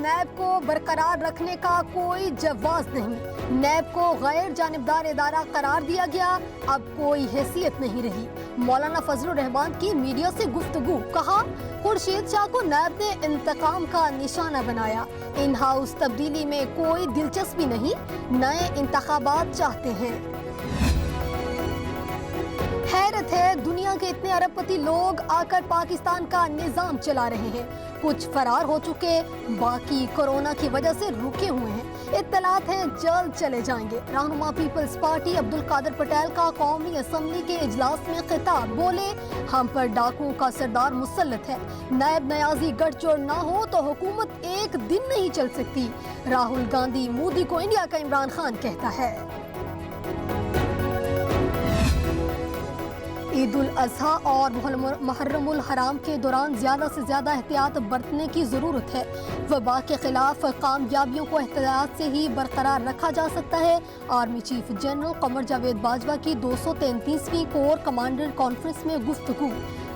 NAB کو برقرار رکھنے کا کوئی جواز نہیں، نیب کو غیر جانبدار ادارہ قرار دیا گیا، اب کوئی حیثیت نہیں رہی۔ مولانا فضل الرحمان کی میڈیا سے گفتگو، کہا خورشید شاہ کو نیب نے انتقام کا نشانہ بنایا، ان ہاؤس تبدیلی میں کوئی دلچسپی نہیں، نئے انتخابات چاہتے ہیں۔ حیرت ہے، دنیا کے اتنے ارب پتی لوگ آ کر پاکستان کا نظام چلا رہے ہیں، کچھ فرار ہو چکے، باقی کورونا کی وجہ سے رکے ہوئے ہیں، اطلاعات ہیں جلد چلے جائیں گے۔ رہنما پیپلز پارٹی عبدالقادر پٹیل کا قومی اسمبلی کے اجلاس میں خطاب، بولے ہم پر ڈاکوؤں کا سردار مسلط ہے، نیب نیازی گٹھ جوڑ نہ ہو تو حکومت ایک دن نہیں چل سکتی۔ راہل گاندھی مودی کو انڈیا کا عمران خان کہتا ہے۔ عید الاضحیٰ اور محرم الحرام کے دوران زیادہ سے زیادہ احتیاط برتنے کی ضرورت ہے، وبا کے خلاف کامیابیوں کو احتیاط سے ہی برقرار رکھا جا سکتا ہے۔ Army chief general Qamar Javed Bajwa کی 233ویں کور کمانڈر کانفرنس میں گفتگو۔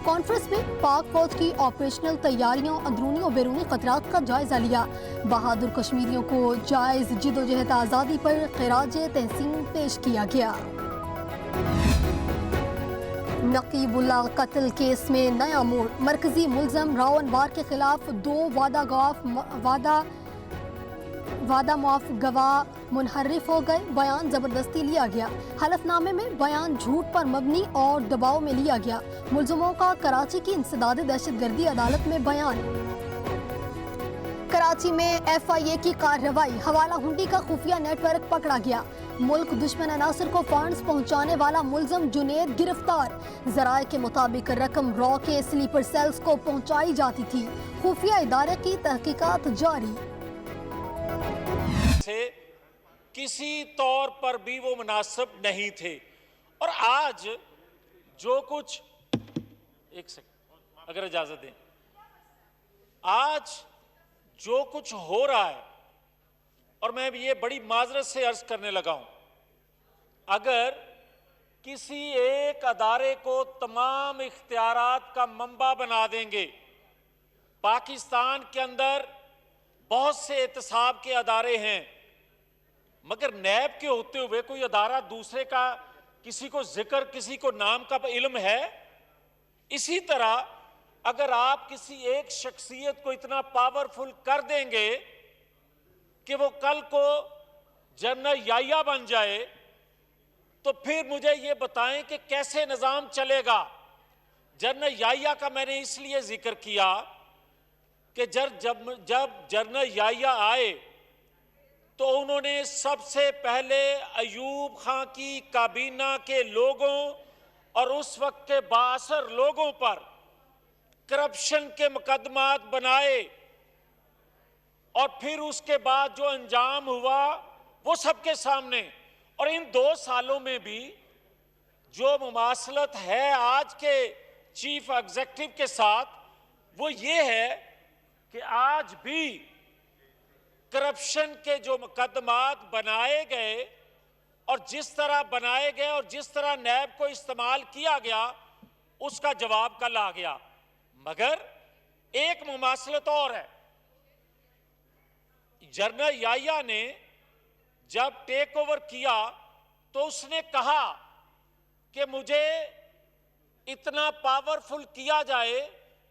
کانفرنس میں پاک فوج کی آپریشنل تیاریوں، اندرونی و بیرونی خطرات کا جائزہ لیا۔ بہادر کشمیریوں کو جائز جدوجہد آزادی پر خراج تحسین پیش کیا گیا۔ نقیب اللہ قتل کیس میں نیا موڑ، مرکزی ملزم راون بار کے خلاف 2 وعدہ معاف گواہ منحرف ہو گئے، بیان زبردستی لیا گیا، حلف نامے میں بیان جھوٹ پر مبنی اور دباؤ میں لیا گیا، ملزموں کا کراچی کی انسداد دہشت گردی عدالت میں بیان۔ کراچی میں ایف آئی اے کی کارروائی، حوالہ ہنڈی کا خفیہ نیٹ ورک پکڑا گیا، ملک دشمن عناصر کو فنڈز پہنچانے والا ملزم جنید گرفتار، ذرائع کے مطابق رقم را کے سلیپر سیلز کو پہنچائی جاتی تھی، خفیہ ادارے کی تحقیقات جاری۔ کسی طور پر بھی وہ مناسب نہیں تھے، اور آج جو کچھ، ایک سیکنڈ اگر اجازت دیں، آج جو کچھ ہو رہا ہے، اور میں یہ بڑی معذرت سے عرض کرنے لگا ہوں، اگر کسی ایک ادارے کو تمام اختیارات کا منبع بنا دیں گے، پاکستان کے اندر بہت سے احتساب کے ادارے ہیں، مگر نیب کے ہوتے ہوئے کوئی ادارہ دوسرے کا کسی کو ذکر، کسی کو نام کا علم ہے؟ اسی طرح اگر آپ کسی ایک شخصیت کو اتنا پاورفل کر دیں گے کہ وہ کل کو جنرل یحییٰ بن جائے، تو پھر مجھے یہ بتائیں کہ کیسے نظام چلے گا۔ جنرل یحییٰ کا میں نے اس لیے ذکر کیا کہ جب جنرل یحییٰ آئے تو انہوں نے سب سے پہلے ایوب خان کی کابینہ کے لوگوں اور اس وقت کے بااثر لوگوں پر کرپشن کے مقدمات بنائے، اور پھر اس کے بعد جو انجام ہوا وہ سب کے سامنے۔ اور ان 2 سالوں میں بھی جو مماثلت ہے آج کے چیف ایگزیکٹو کے ساتھ، وہ یہ ہے کہ آج بھی کرپشن کے جو مقدمات بنائے گئے اور جس طرح بنائے گئے اور جس طرح نیب کو استعمال کیا گیا، اس کا جواب کل آ گیا۔ مگر ایک مماثلت اور ہے، جنرل یحییٰ نے جب ٹیک اوور کیا تو اس نے کہا کہ مجھے اتنا پاورفل کیا جائے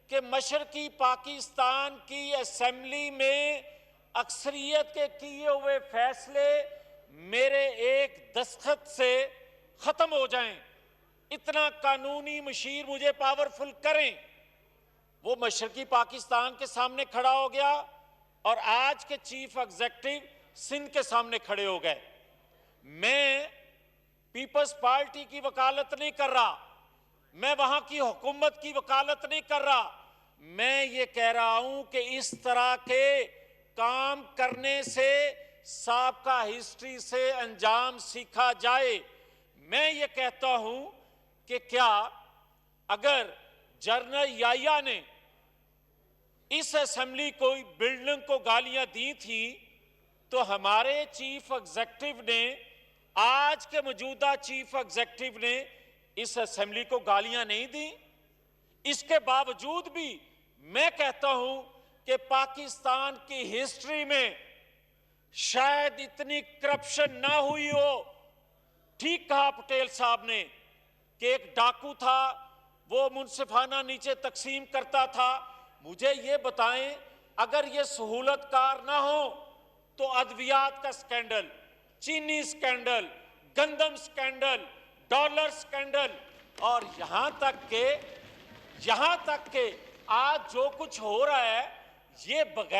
کہ مشرقی پاکستان کی اسمبلی میں اکثریت کے کیے ہوئے فیصلے میرے ایک دستخط سے ختم ہو جائیں، اتنا قانونی مشیر مجھے پاورفل کریں۔ وہ مشرقی پاکستان کے سامنے کھڑا ہو گیا اور آج کے چیف ایگزیکٹو سندھ کے سامنے کھڑے ہو گئے۔ میں پیپلز پارٹی کی وکالت نہیں کر رہا، میں وہاں کی حکومت کی وکالت نہیں کر رہا، میں یہ کہہ رہا ہوں کہ اس طرح کے کام کرنے سے سابقہ ہسٹری سے انجام سیکھا جائے۔ میں یہ کہتا ہوں کہ کیا اگر جنرل یحییٰ نے اس اسمبلی کو بلڈنگ کو گالیاں دی تھی تو ہمارے چیف ایگزیکٹو نے، آج کے موجودہ چیف ایگزیکٹو نے اس اسمبلی کو گالیاں نہیں دی؟ اس کے باوجود بھی میں کہتا ہوں کہ پاکستان کی ہسٹری میں شاید اتنی کرپشن نہ ہوئی ہو. ٹھیک کہا پٹیل صاحب نے کہ ایک ڈاکو تھا, وہ منصفانہ نیچے تقسیم کرتا تھا. مجھے یہ بتائیں, اگر یہ سہولت کار نہ ہو تو ادویات کا سکینڈل, چینی سکینڈل, گندم سکینڈل, ڈالر سکینڈل, اور یہاں تک کہ آج جو کچھ ہو رہا ہے یہ بغیر